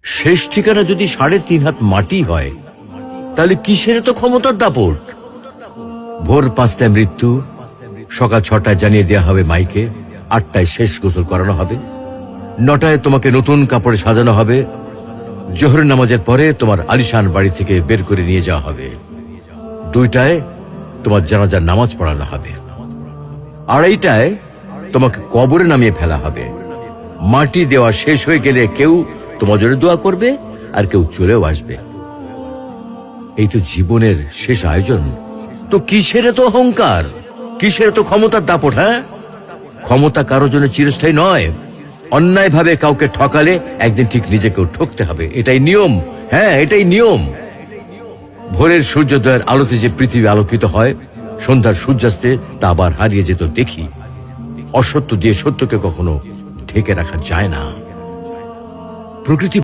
শেষ ঠিকানা যদি 3.5 হাত মাটি হয়, তাহলে কিসের তো ক্ষমতার দাপট? ভোর 5টায় মৃত্যু, সকাল 6টায় জানিয়ে দেওয়া হবে মাইকে, 8টায় শেষ গোসল করানো হবে, 9টায় তোমাকে নতুন কাপড়ে সাজানো হবে, জোহরের নামাজের পরে তোমার আলিশান বাড়ি থেকে বের করে নিয়ে যাওয়া হবে, 2টায় তোমার জানাজার নামাজ পড়ানো হবে, 2:30টায় তোমাকে কবরে নামিয়ে ফেলা হবে। মাটি দেওয়া শেষ হয়ে গেলে কেউ তোমার জন্য দোয়া করবে, আর কেউ চলেও আসবে। এই তো জীবনের শেষ আয়োজন। তো কিসের তো অহংকার, কিসের তো ক্ষমতার দাপট? হ্যাঁ, ক্ষমতা কারোর জন্য চিরস্থায়ী নয়। অন্যায় ভাবে কাউকে ঠকালে একদিন ঠিক নিজেকেও ঠকতে হবে, এটাই নিয়ম। হ্যাঁ, এটাই নিয়ম। ভোরের সূর্যোদয়ের আলোতে যে পৃথিবী আলোকিত হয়, সন্ধ্যার সূর্যাস্তে তা আবার হারিয়ে যেত দেখি। অসত্য দিয়ে সত্যকে কখনো ঢেকে রাখা যায় না। প্রকৃতি